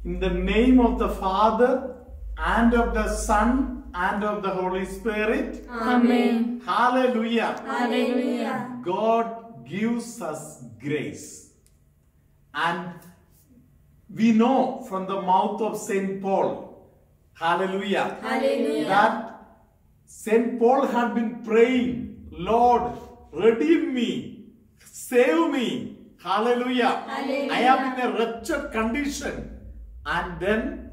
In the name of the Father, and of the Son, and of the Holy Spirit. Amen. Hallelujah. Hallelujah. God gives us grace. And we know from the mouth of St. Paul, hallelujah, Hallelujah. that St. Paul had been praying, Lord, redeem me, save me, hallelujah. Hallelujah. I am in a wretched condition. And then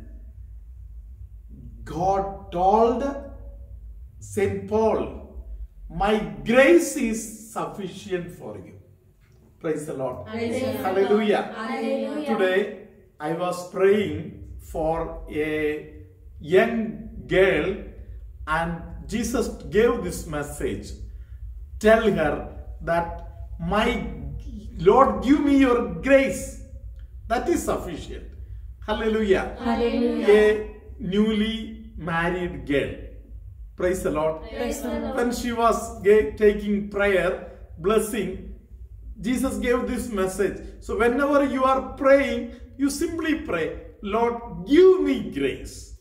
God told St. Paul, my grace is sufficient for you. Praise the Lord. Hallelujah. Hallelujah. Hallelujah. Today I was praying for a young girl, and Jesus gave this message. Tell her that my Lord, give me your grace. That is sufficient. Hallelujah. Hallelujah. A newly married girl. Praise the Lord. Praise the Lord. When she was taking prayer, blessing, Jesus gave this message. So whenever you are praying, you simply pray, Lord, give me grace.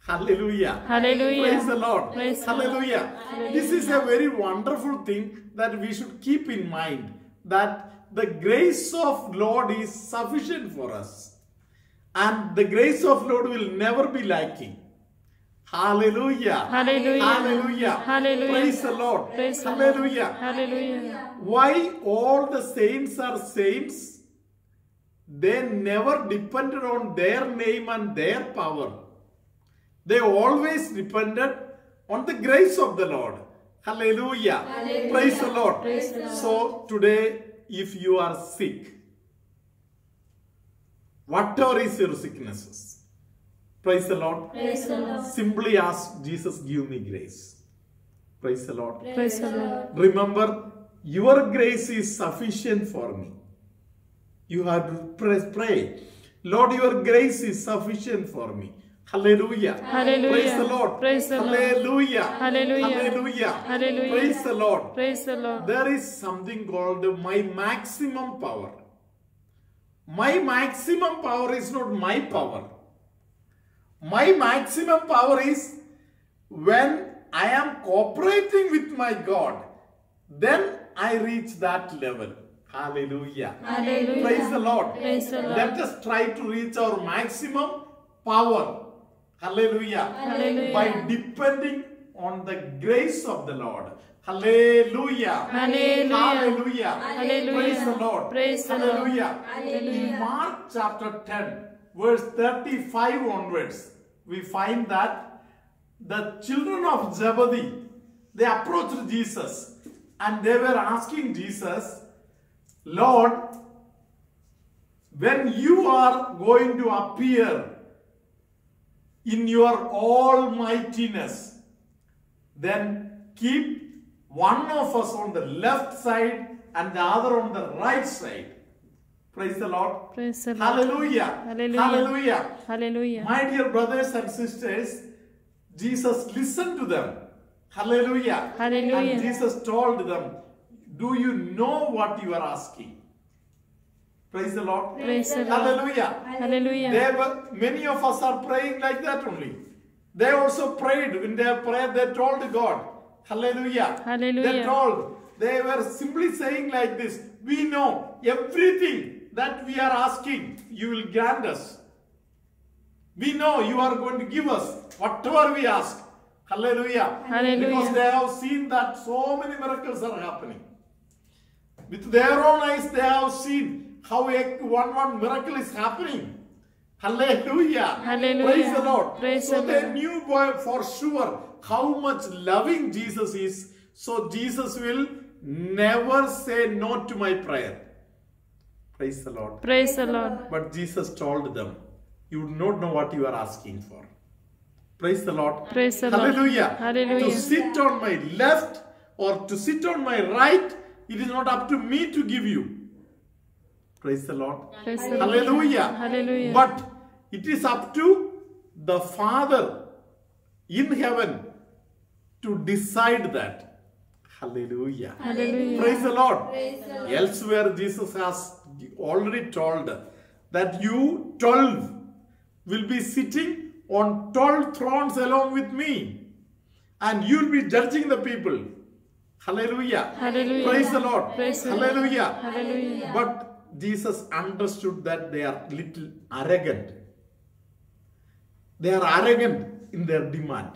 Hallelujah. Hallelujah. Praise the Lord. Praise the Hallelujah. Lord. This is a very wonderful thing that we should keep in mind, that the grace of Lord is sufficient for us. And the grace of Lord will never be lacking. Hallelujah. Hallelujah. Hallelujah. Hallelujah. Praise the Lord. Praise the Lord. Hallelujah. Hallelujah. Why all the saints are saints? They never depended on their name and their power. They always depended on the grace of the Lord. Hallelujah. Hallelujah. Praise the Lord. Praise the Lord. So today, if you are sick, whatever is your sicknesses, praise the Lord. Praise the Lord. Simply ask Jesus, give me grace. Praise the Lord. Praise the Lord. Remember, your grace is sufficient for me. You have to pray. Lord, your grace is sufficient for me. Hallelujah. Hallelujah. Praise the Lord. Praise the Lord. Hallelujah. Hallelujah. Hallelujah. Hallelujah. Praise the Lord. Praise the Lord. There is something called my maximum power. My maximum power is not my power. My maximum power is when I am cooperating with my God, then I reach that level. Hallelujah. Hallelujah. Praise the Lord. Praise the Lord. Let us try to reach our maximum power. Hallelujah. Hallelujah. By depending on the grace of the Lord. Hallelujah. Hallelujah. Hallelujah. Hallelujah. Praise the Lord. Praise the Lord. Hallelujah. Hallelujah. In Mark chapter 10, verse 35 onwards, we find that the children of Zebedee, they approached Jesus and they were asking Jesus, Lord, when you are going to appear in your almightiness, then keep one of us on the left side and the other on the right side. Praise the Lord. Praise the Lord. Hallelujah. Hallelujah. Hallelujah. Hallelujah. My dear brothers and sisters, Jesus listened to them. Hallelujah. Hallelujah. And Jesus told them, do you know what you are asking? Praise the Lord. Praise the Lord. Hallelujah. Hallelujah. Many of us are praying like that only. They also prayed. In their prayer, they told God. Hallelujah. Hallelujah. They were simply saying like this, we know everything that we are asking, you will grant us. We know you are going to give us whatever we ask. Hallelujah. Hallelujah. Because they have seen that so many miracles are happening. With their own eyes, they have seen how one miracle is happening. Hallelujah. Hallelujah. Praise the Lord. Praise So the they Lord. knew for sure how much loving Jesus is. So Jesus will never say no to my prayer. Praise the Lord. Praise the Lord. But Jesus told them, you do not know what you are asking for. Praise the Lord. Praise the Lord. Hallelujah. Hallelujah. To sit on my left or to sit on my right, it is not up to me to give you. Praise the Lord. Praise the Lord. Hallelujah. Hallelujah. But it is up to the Father in heaven to decide that. Hallelujah. Hallelujah. Praise the Lord. Elsewhere, Jesus has already told that you 12 will be sitting on 12 thrones along with me. And you'll be judging the people. Hallelujah. Hallelujah. Praise the Lord. Praise the Lord. Hallelujah. Hallelujah. But Jesus understood that they are little arrogant. They are arrogant in their demand.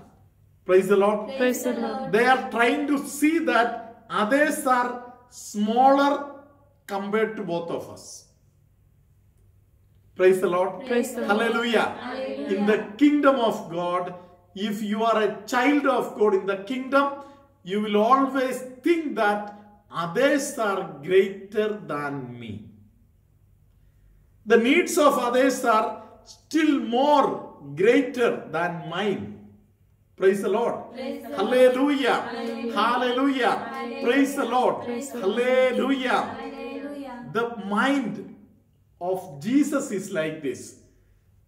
Praise the Lord. Praise the Lord. They are trying to see that others are smaller compared to both of us. Praise the Lord. Praise the Lord. Hallelujah. In the kingdom of God, if you are a child of God in the kingdom, you will always think that others are greater than me. The needs of others are still more greater than mine. Praise the Lord. Hallelujah. Hallelujah. Praise the Lord. Hallelujah. The mind of Jesus is like this.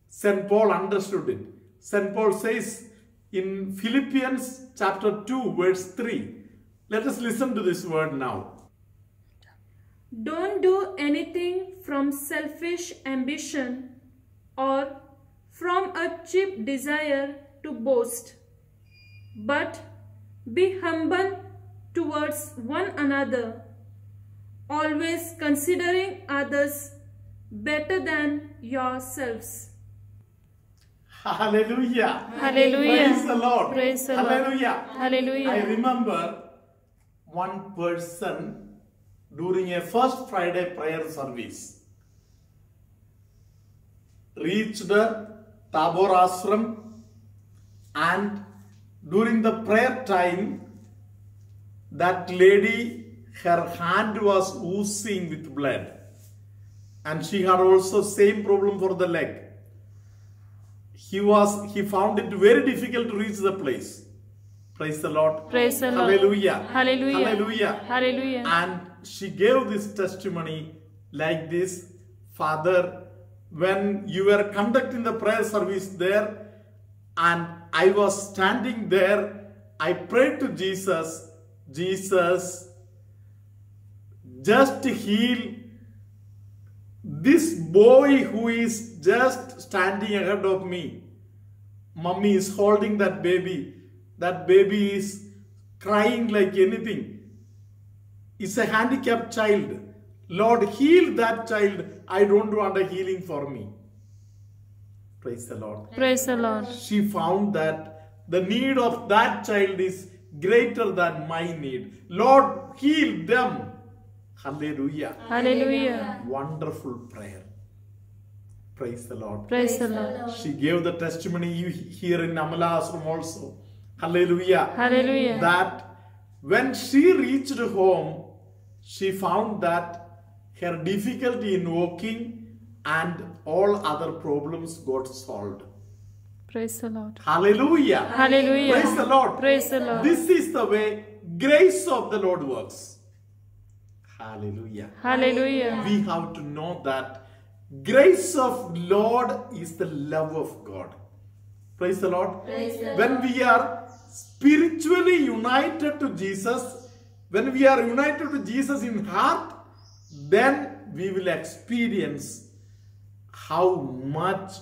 St. Paul understood it. St. Paul says in Philippians chapter 2 verse 3. Let us listen to this word now. Don't do anything from selfish ambition or from a cheap desire to boast, but be humble towards one another, always considering others better than yourselves. Hallelujah. Hallelujah. Praise the Lord. Praise the Lord. Hallelujah. Hallelujah. I remember one person during a first Friday prayer service reached Tabor Ashram, and during the prayer time, that lady, her hand was oozing with blood, and she had also same problem for the leg. He found it very difficult to reach the place. Praise the Lord. Praise the Lord. Hallelujah. Hallelujah. Hallelujah. Hallelujah. And she gave this testimony like this: Father, when you were conducting the prayer service there, and I was standing there, I prayed to Jesus, Jesus, just heal this boy who is just standing ahead of me. Mummy is holding that baby. That baby is crying like anything. It's a handicapped child. Lord, heal that child. I don't want a healing for me. Praise the Lord. Praise the Lord. She found that the need of that child is greater than my need. Lord, heal them. Hallelujah. Hallelujah. Wonderful prayer. Praise the Lord. Praise the Lord. She gave the testimony here in Amala Ashram also. Hallelujah. Hallelujah. That when she reached home, she found that her difficulty in walking and all other problems got solved. Praise the Lord. Hallelujah. Hallelujah. Praise the Lord. Praise the Lord. This is the way grace of the Lord works. Hallelujah. Hallelujah. We have to know that grace of Lord is the love of God. Praise the Lord. When we are spiritually united to Jesus, when we are united to Jesus in heart, then we will experience how much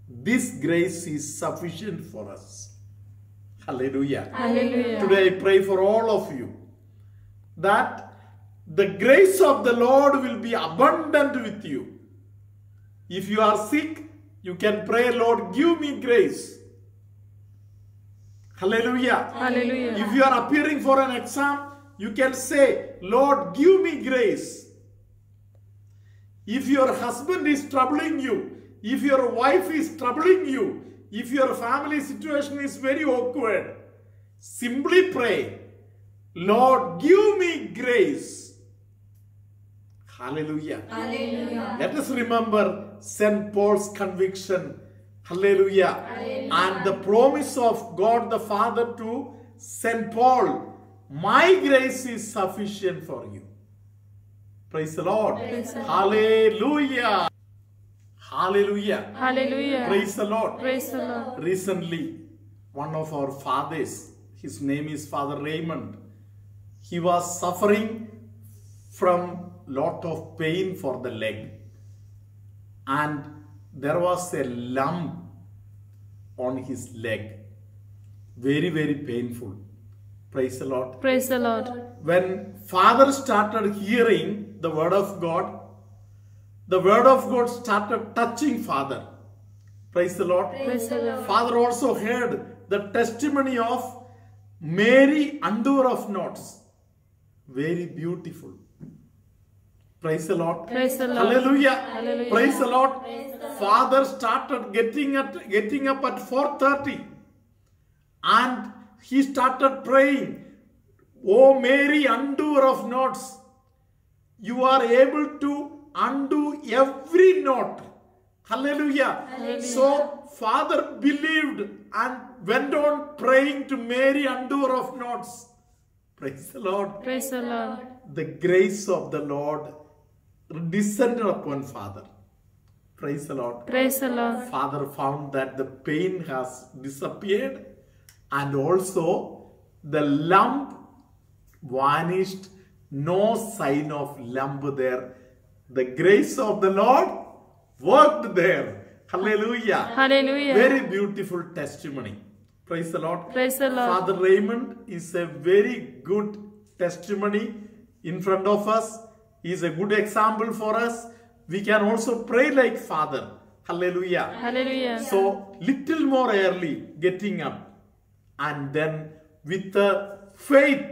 this grace is sufficient for us. Hallelujah. Hallelujah. Today I pray for all of you that the grace of the Lord will be abundant with you. If you are sick, you can pray, Lord, give me grace. Hallelujah. Hallelujah. If you are appearing for an exam, you can say, Lord, give me grace. If your husband is troubling you, if your wife is troubling you, if your family situation is very awkward, simply pray, Lord, give me grace. Hallelujah. Hallelujah. Let us remember St. Paul's conviction. Hallelujah. And the promise of God the Father to St. Paul, my grace is sufficient for you. Praise the Lord. Hallelujah. Hallelujah. Hallelujah. Praise the Lord. Praise the Lord. Recently, one of our fathers, his name is Father Raymond, he was suffering from lot of pain for the leg, and there was a lump on his leg. Very, very painful. Praise the Lord. Praise the Lord. When father started hearing the word of God started touching father. Praise the Lord. Praise the Lord. Father also heard the testimony of Mary undoer of knots. Very beautiful. Praise the Lord. Praise the Lord. Hallelujah. Hallelujah. Praise the Lord. Father started getting up at 4:30 and he started praying, "Oh Mary, undoer of knots, you are able to undo every knot." Hallelujah. Hallelujah. So father believed and went on praying to Mary, undoer of knots. Praise the Lord. Praise the Lord. The grace of the Lord descended upon father. Praise the Lord. Praise the Lord. Father found that the pain has disappeared and also the lump vanished. No sign of lump there. The grace of the Lord worked there. Hallelujah. Hallelujah. Very beautiful testimony. Praise the Lord. Praise the Lord. Father Raymond is a very good testimony in front of us. He is a good example for us. We can also pray like Father. Hallelujah. Hallelujah. So, little more early getting up and then with the faith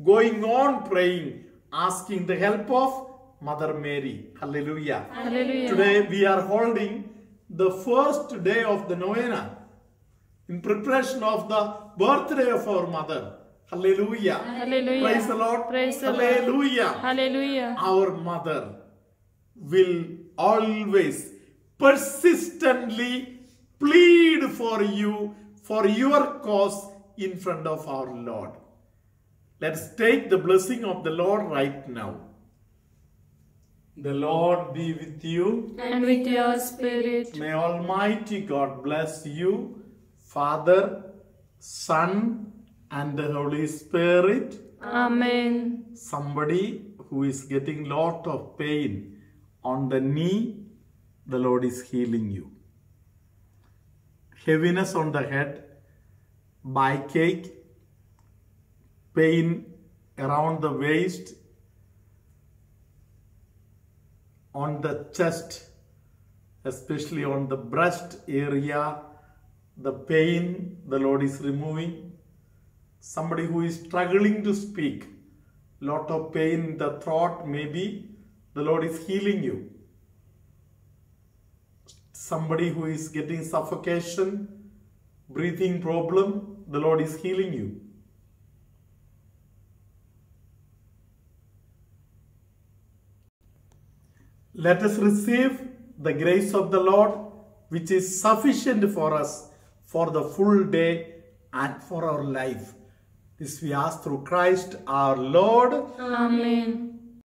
going on praying, asking the help of Mother Mary. Hallelujah. Hallelujah. Today we are holding the first day of the novena in preparation of the birthday of our mother. Hallelujah. Hallelujah. Praise the Lord. Praise the Lord. Hallelujah. Hallelujah. Our mother will always persistently plead for you, for your cause in front of our Lord. Let's take the blessing of the Lord right now. The Lord be with you. And with your spirit. May Almighty God bless you, Father, Son, and the Holy Spirit. Amen. Somebody who is getting lot of pain on the knee, the Lord is healing you. Heaviness on the head, backache, pain around the waist, on the chest, especially on the breast area, the pain the Lord is removing. Somebody who is struggling to speak, lot of pain in the throat, maybe the Lord is healing you. Somebody who is getting suffocation, breathing problem, the Lord is healing you. Let us receive the grace of the Lord, which is sufficient for us for the full day and for our life. This we ask through Christ our Lord. Amen.